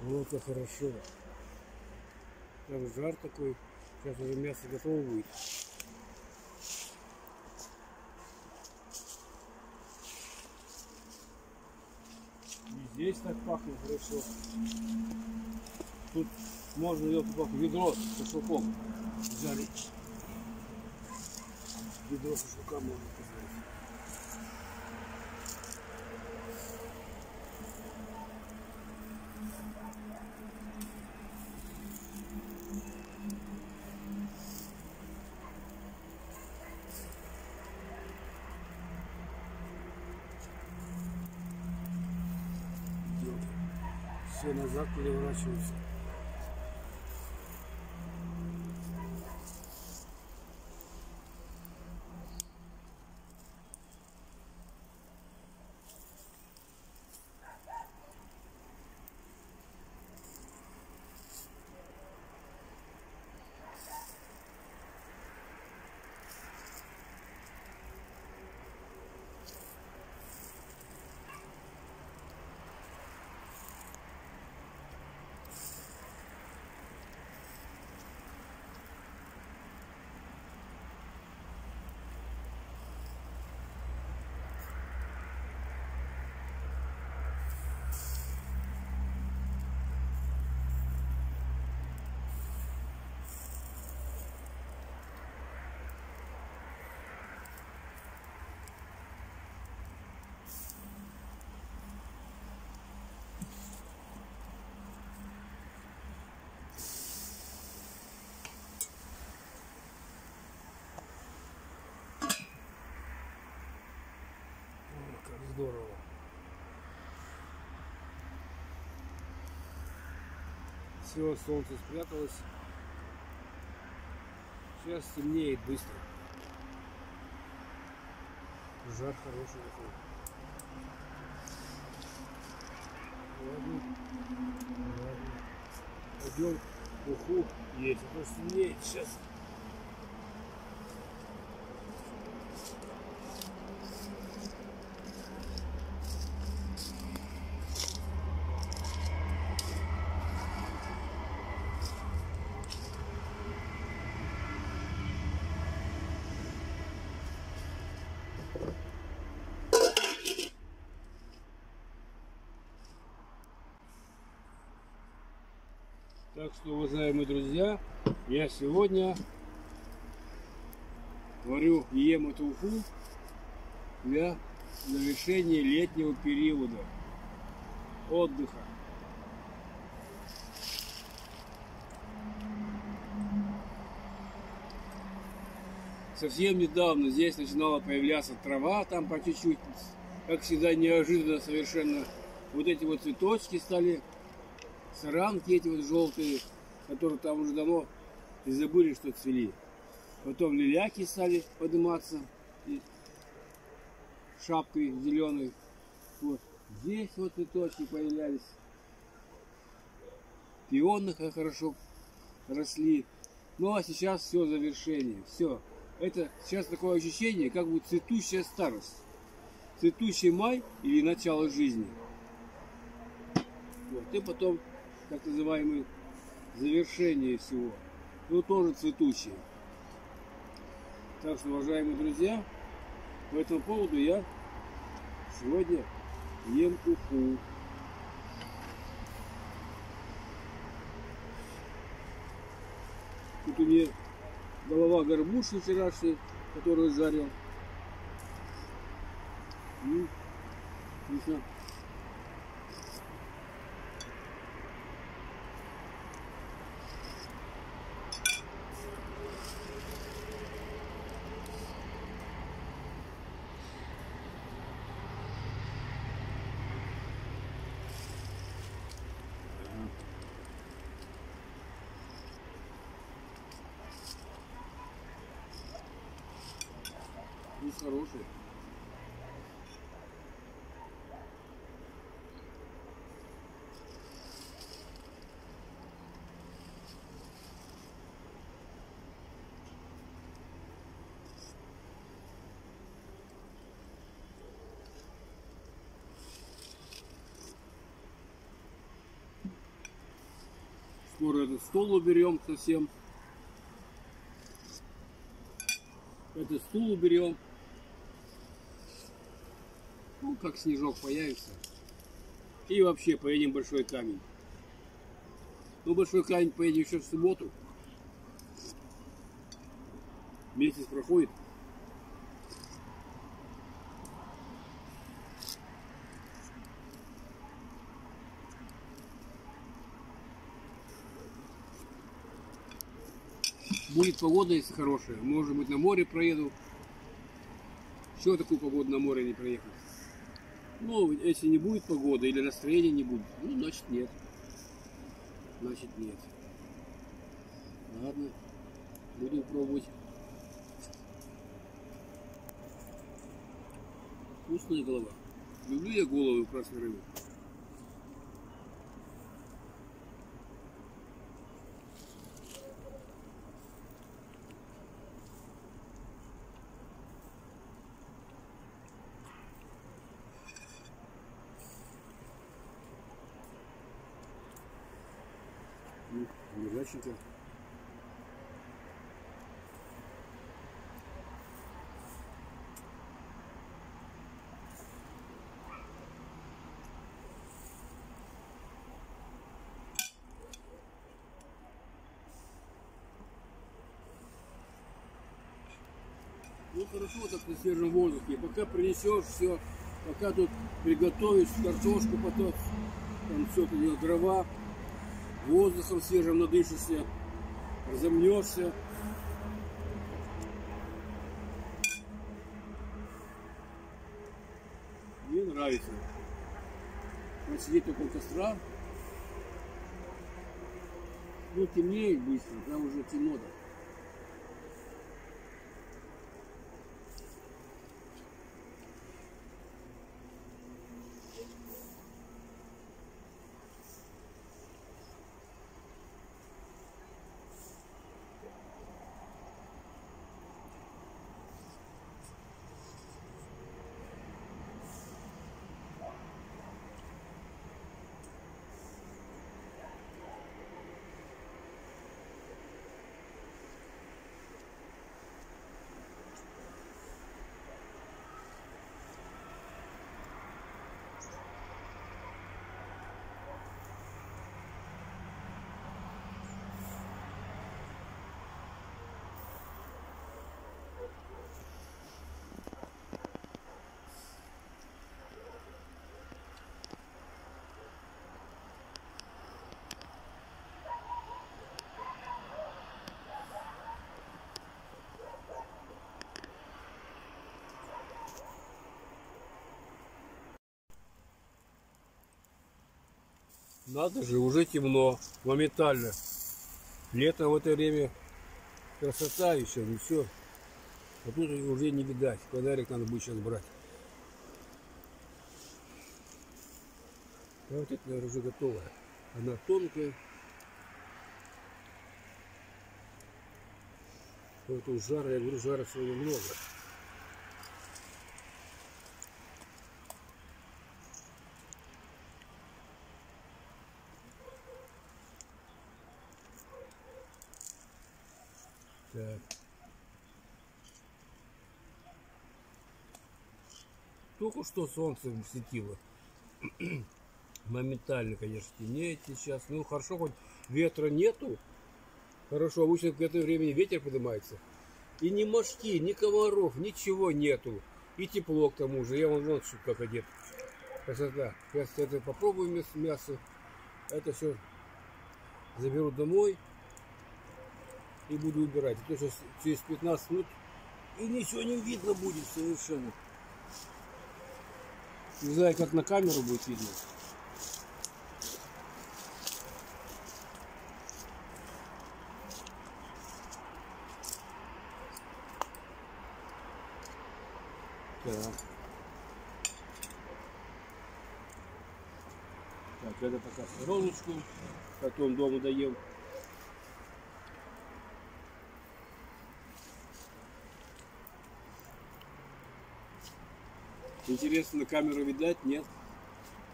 Вот как хорошо. Там жар такой. Сейчас уже мясо готово будет. И здесь так пахнет хорошо. Тут можно ведро с шашлыком жарить. Ведро шашлыка можно пожарить. Все назад переворачивается. Как здорово. Все, солнце спряталось. Сейчас темнеет быстро. Жар хороший такой. Ладно. Пойдем уху есть. А то темнеет сейчас. Так что, уважаемые друзья, я сегодня варю и ем эту уху для завершения летнего периода отдыха. Совсем недавно здесь начинала появляться трава, там по чуть-чуть, как всегда, неожиданно совершенно. Вот эти вот цветочки стали, саранки эти вот желтые, которые там уже давно и забыли, что цвели. Потом лиляки стали подниматься шапкой зеленой. Вот здесь вот цветочки появлялись. Пионы хорошо росли. Ну а сейчас все завершение. Все. Это сейчас такое ощущение, как бы цветущая старость. Цветущий май или начало жизни. Вот. И потом так называемое завершение всего. Ну тоже цветущее. Так что, уважаемые друзья, по этому поводу я сегодня ем уху. Тут у меня голова горбуши вчерашней, которую жарил. Вкусно. Вкус хороший. скоро этот стол уберем совсем. Этот стул уберем. Ну, как снежок появится. И вообще поедем в Большой Камень. Ну, Большой Камень поедем еще в субботу. Месяц проходит. Будет погода, если хорошая. Может быть, на море проеду. Чего такую погоду на море не проехать? Ну, если не будет погоды или настроения не будет, ну, значит нет. Значит нет. Ладно, будем пробовать. Вкусная голова. Люблю я голову красной рыбы. Лежаченько. Ну хорошо так на свежем воздухе. Пока принесешь все, пока тут приготовишь картошку, потом там все это дрова, воздухом свежим надышишься, разомнешься. Мне нравится. Вот сидеть около костра. Ну темнеет быстро, там уже темно. Надо же, уже темно, моментально. Лето в это время красота еще, ну все. А тут уже не видать. Фонарик надо будет сейчас брать. А вот это, наверное, уже готовая. Она тонкая. Вот тут жара, я говорю, жара сегодня много. Так. Только что солнце светило. Моментально, конечно, темнеет сейчас. Ну, хорошо, хоть ветра нету. Хорошо, обычно к этому времени ветер поднимается. И ни мошки, ни комаров, ничего нету. И тепло к тому же. Я вон как одет. Красота. Сейчас это попробую мясо. Это все заберу домой. И буду убирать. А то сейчас через 15 минут и ничего не видно будет совершенно. Не знаю, как на камеру будет видно. Так. Так, это пока стороночку. Потом дома доем. Интересно, на камеру видать? Нет.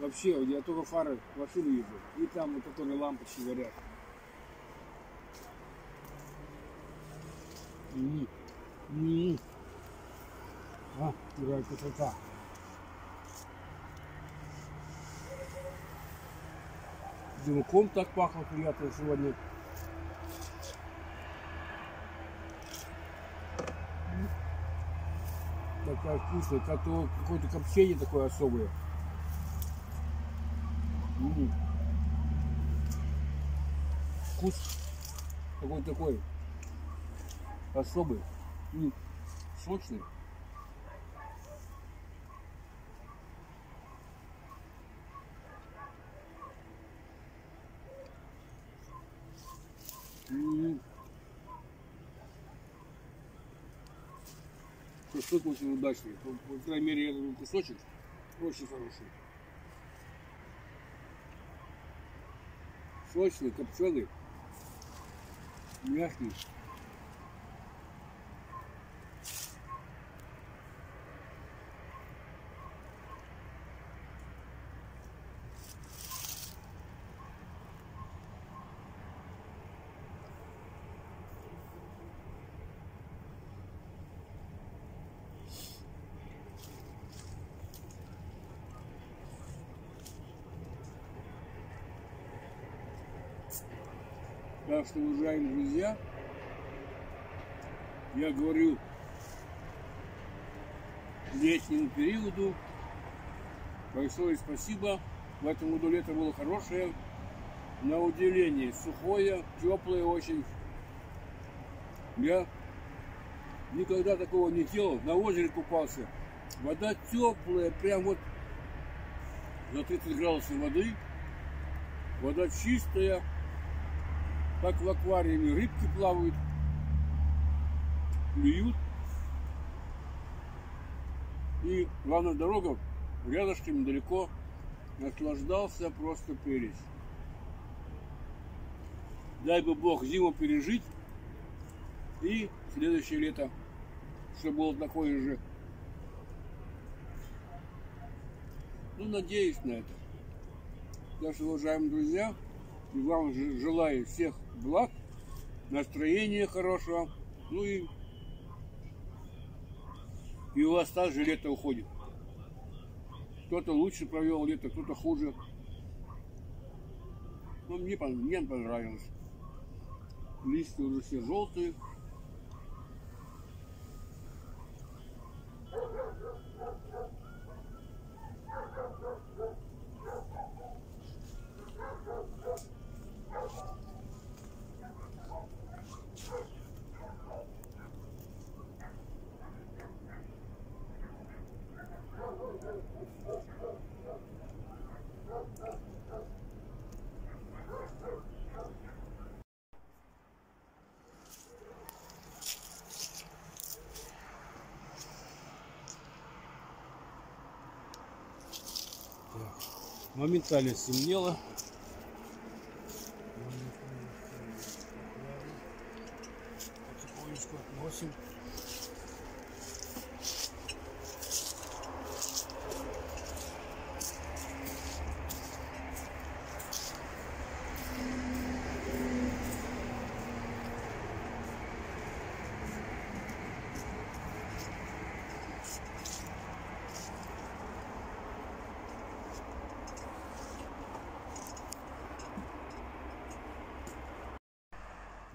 Вообще, я только фары машины вижу. И там вот которые лампочки горят. А, какая красота. Дымком так пахло приятно сегодня. Такая вкусная, какое-то копчение такое особое. Вкус какой-то такой особый, сочный. Шашлык очень удачный. По крайней мере, этот кусочек очень хороший. Сочный, копченый, мягкий. Так что, уважаемые друзья, я говорю летнему периоду большое спасибо. В этом году лето было хорошее, на удивление сухое, теплое очень. Я никогда такого не делал. На озере купался. Вода теплая, прям вот за 30 градусов воды. Вода чистая. Как в аквариуме рыбки плавают, клюют. И главная дорога рядышком, недалеко. Наслаждался просто прелесть. Дай бы Бог зиму пережить. И следующее лето, чтобы было такое же. Ну, надеюсь на это. Так что, уважаемые друзья, и вам желаю всех благ, настроения хорошего, ну и у вас также лето уходит. Кто-то лучше провел лето, кто-то хуже. Но мне понравилось. Листья уже все желтые. Моментально стемнело. Потихонечку относим.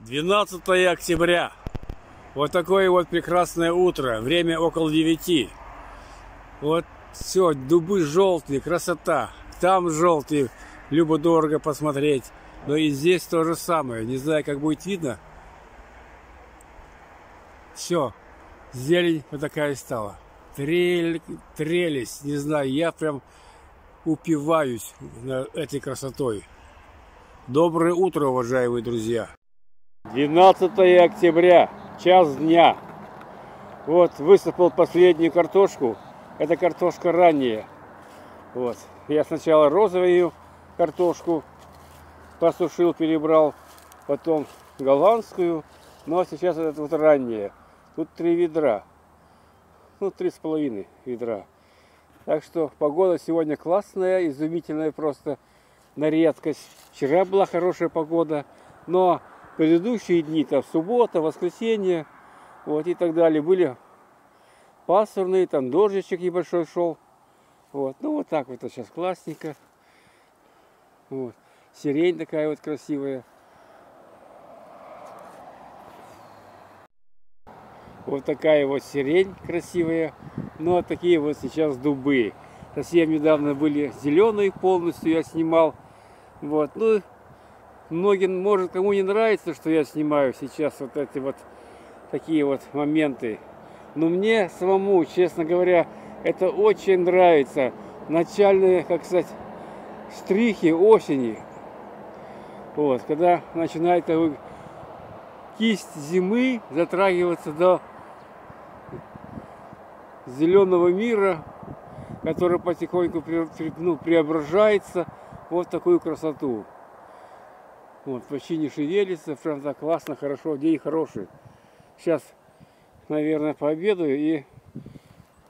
«12 октября. Вот такое вот прекрасное утро. Время около 9. Вот все, дубы желтые, красота. Там желтые, любо-дорого посмотреть. Но и здесь то же самое. Не знаю, как будет видно. Все, зелень вот такая стала. Трелись, не знаю, я прям упиваюсь этой красотой. Доброе утро, уважаемые друзья. 12 октября, час дня. Вот, высыпал последнюю картошку. Это картошка ранняя. Вот. Я сначала розовую картошку посушил, перебрал, потом голландскую. Ну а сейчас это вот ранняя. Тут 3 ведра. Ну, 3,5 ведра. Так что погода сегодня классная, изумительная просто на редкость. Вчера была хорошая погода, но предыдущие дни, там суббота, воскресенье, Вот и так далее. Были пасмурные, там дождичек небольшой шел. Вот, ну вот так вот сейчас классненько. Вот. Сирень такая вот красивая. Вот такая вот сирень красивая. Ну а такие вот сейчас дубы. Совсем недавно были зеленые полностью, я снимал. Вот, ну, многим, может, кому не нравится, что я снимаю сейчас вот эти вот такие вот моменты. Но мне самому, честно говоря, это очень нравится. Начальные, как сказать, штрихи осени. Вот, когда начинает кисть зимы затрагиваться до зеленого мира, который потихоньку преображается вот в такую красоту. Вот, почти не шевелится, прям так классно, хорошо, день хороший. Сейчас, наверное, пообедаю и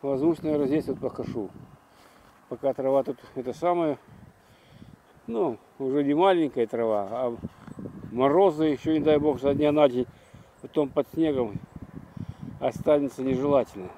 возьмусь, наверное, здесь вот покашу. Пока трава тут это самое, ну, уже не маленькая трава, а морозы еще, не дай бог, со дня на день, потом под снегом останется нежелательно.